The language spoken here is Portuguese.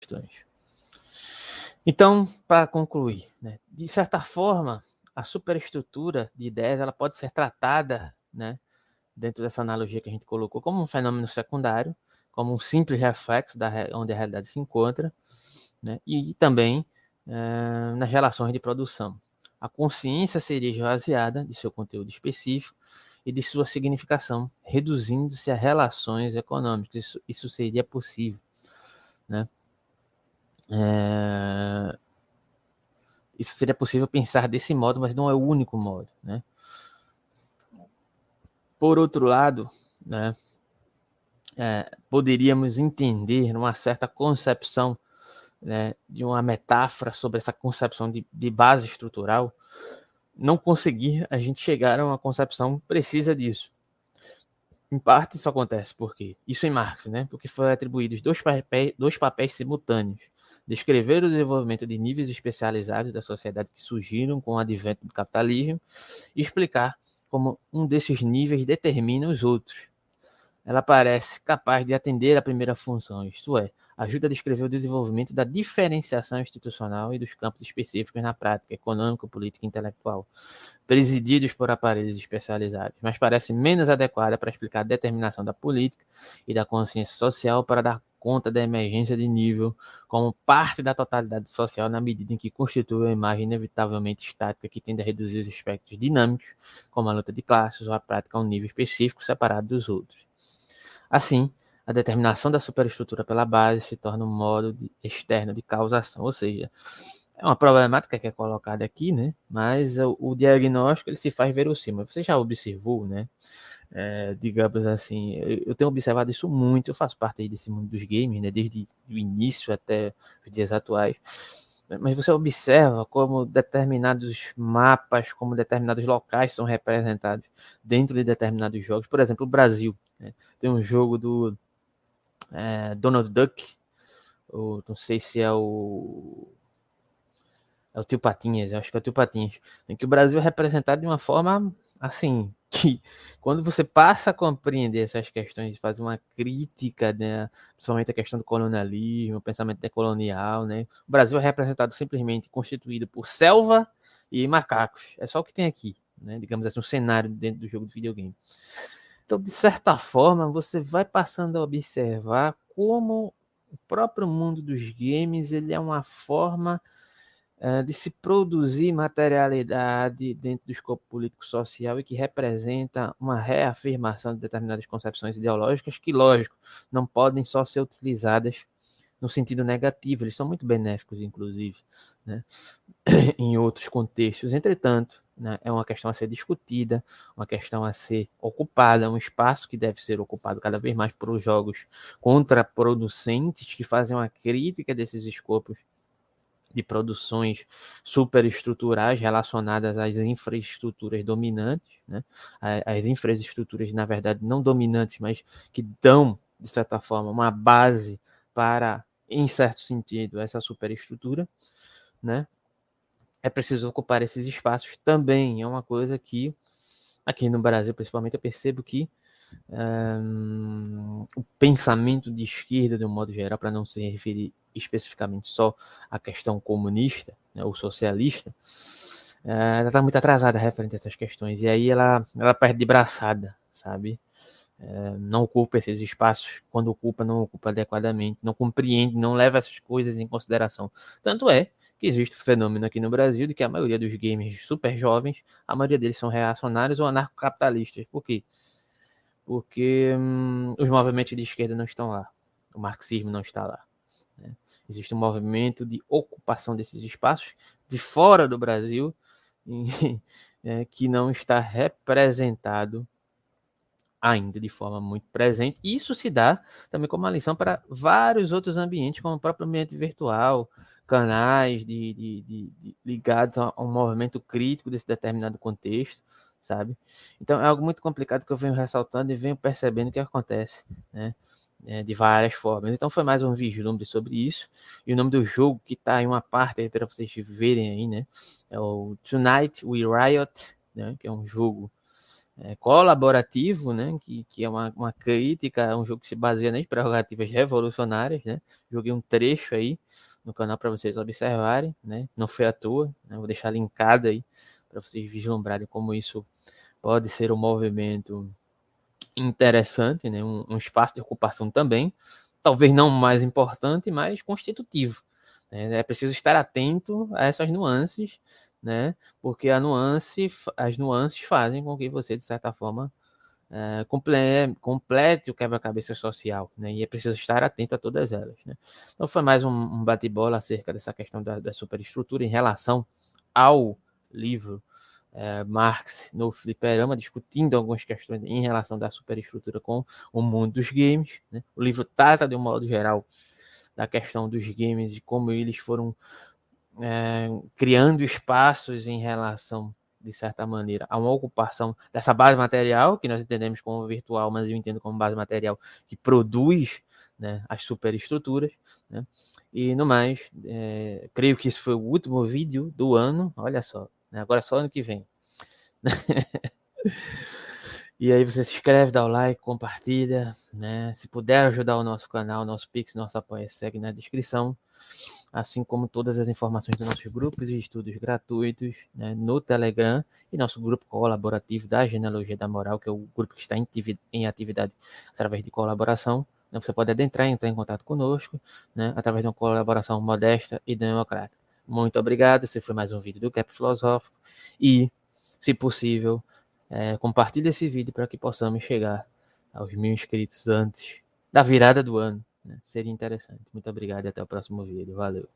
questões. Então, para concluir, né, de certa forma, a superestrutura de ideias ela pode ser tratada, né, dentro dessa analogia que a gente colocou, como um fenômeno secundário, como um simples reflexo onde a realidade se encontra, né, e também nas relações de produção. A consciência seria esvaziada de seu conteúdo específico e de sua significação, reduzindo-se a relações econômicas. Isso seria possível, né? Isso seria possível pensar desse modo, mas não é o único modo, né? Por outro lado, né, poderíamos entender uma certa concepção, né, de uma metáfora sobre essa concepção de base estrutural, não conseguir a gente chegar a uma concepção precisa disso. Em parte isso acontece porque isso em Marx, né? Porque foi atribuídos dois papéis simultâneos: descrever o desenvolvimento de níveis especializados da sociedade que surgiram com o advento do capitalismo e explicar como um desses níveis determina os outros. Ela parece capaz de atender à primeira função, isto é, ajuda a descrever o desenvolvimento da diferenciação institucional e dos campos específicos na prática econômica, política e intelectual, presididos por aparelhos especializados, mas parece menos adequada para explicar a determinação da política e da consciência social para dar conta da emergência de nível como parte da totalidade social na medida em que constitui uma imagem inevitavelmente estática que tende a reduzir os aspectos dinâmicos, como a luta de classes ou a prática a um nível específico separado dos outros. Assim, a determinação da superestrutura pela base se torna um modo externo de causação, ou seja, é uma problemática que é colocada aqui, né? Mas o diagnóstico ele se faz verossímil. Você já observou, né? Digamos assim, eu tenho observado isso muito. Eu faço parte aí desse mundo dos games, né? Desde o início até os dias atuais. Mas você observa como determinados mapas, como determinados locais são representados dentro de determinados jogos. Por exemplo, o Brasil, né? Tem um jogo do Donald Duck, ou não sei se é o Tio Patinhas, acho que é o Tio Patinhas, em que o Brasil é representado de uma forma assim, que quando você passa a compreender essas questões, faz uma crítica, né, principalmente a questão do colonialismo, o pensamento decolonial, né, o Brasil é representado simplesmente constituído por selva e macacos, é só o que tem aqui, né, digamos assim, um cenário dentro do jogo de videogame. Então, de certa forma, você vai passando a observar como o próprio mundo dos games ele é uma forma de se produzir materialidade dentro do escopo político-social e que representa uma reafirmação de determinadas concepções ideológicas que, lógico, não podem só ser utilizadas no sentido negativo, eles são muito benéficos, inclusive, né, em outros contextos. Entretanto, né, é uma questão a ser discutida, uma questão a ser ocupada, um espaço que deve ser ocupado cada vez mais por jogos contraproducentes que fazem uma crítica desses escopos de produções superestruturais relacionadas às infraestruturas dominantes, né? As infraestruturas, na verdade, não dominantes, mas que dão, de certa forma, uma base para, em certo sentido, essa superestrutura, né? É preciso ocupar esses espaços também. É uma coisa que, aqui no Brasil, principalmente, eu percebo que o pensamento de esquerda, de um modo geral, para não se referir especificamente só à questão comunista, né, ou socialista, ela está muito atrasada referente a essas questões. E aí ela perde de braçada, sabe? Não ocupa esses espaços, quando ocupa, não ocupa adequadamente, não compreende, não leva essas coisas em consideração. Tanto é que existe o fenômeno aqui no Brasil de que a maioria dos gamers super jovens, a maioria deles são reacionários ou anarcocapitalistas. Por quê? Porque os movimentos de esquerda não estão lá, o marxismo não está lá, né? Existe um movimento de ocupação desses espaços de fora do Brasil que não está representado ainda de forma muito presente. Isso se dá também como uma lição para vários outros ambientes, como o próprio ambiente virtual, canais ligados a um movimento crítico desse determinado contexto, sabe? Então é algo muito complicado que eu venho ressaltando e venho percebendo que acontece, né? De várias formas. Então foi mais um vislumbre sobre isso. E o nome do jogo que está em uma parte aí para vocês verem aí, né? É o Tonight We Riot, né? Que é um jogo colaborativo, né? Que é uma crítica, é um jogo que se baseia nas prerrogativas revolucionárias, né? Joguei um trecho aí no canal para vocês observarem, né? Não foi à toa, né? Vou deixar linkado aí para vocês vislumbrarem como isso pode ser um movimento interessante, né? Um espaço de ocupação também, talvez não mais importante, mas constitutivo. Né? É preciso estar atento a essas nuances, né? Porque as nuances fazem com que você, de certa forma, complete o quebra-cabeça social, né? E é preciso estar atento a todas elas, né? Então foi mais um bate-bola acerca dessa questão da superestrutura em relação ao livro Marx no Fliperama, discutindo algumas questões em relação da superestrutura com o mundo dos games, né? O livro trata, de um modo geral, da questão dos games e como eles foram criando espaços em relação, de certa maneira, a uma ocupação dessa base material, que nós entendemos como virtual, mas eu entendo como base material que produz, né, as superestruturas, né? E no mais, creio que esse foi o último vídeo do ano, olha só, né? Agora só ano que vem. E aí você se inscreve, dá o like, compartilha, né? Se puder ajudar o nosso canal, nosso Pix, nosso apoio, segue na descrição, assim como todas as informações dos nossos grupos e estudos gratuitos, né, no Telegram, e nosso grupo colaborativo da Genealogia da Moral, que é o grupo que está em atividade através de colaboração. Né? Você pode adentrar e entrar em contato conosco, né, através de uma colaboração modesta e democrática. Muito obrigado, esse foi mais um vídeo do Cap Filosófico, e, se possível, compartilhe esse vídeo para que possamos chegar aos 1000 inscritos antes da virada do ano. Né? Seria interessante. Muito obrigado e até o próximo vídeo. Valeu.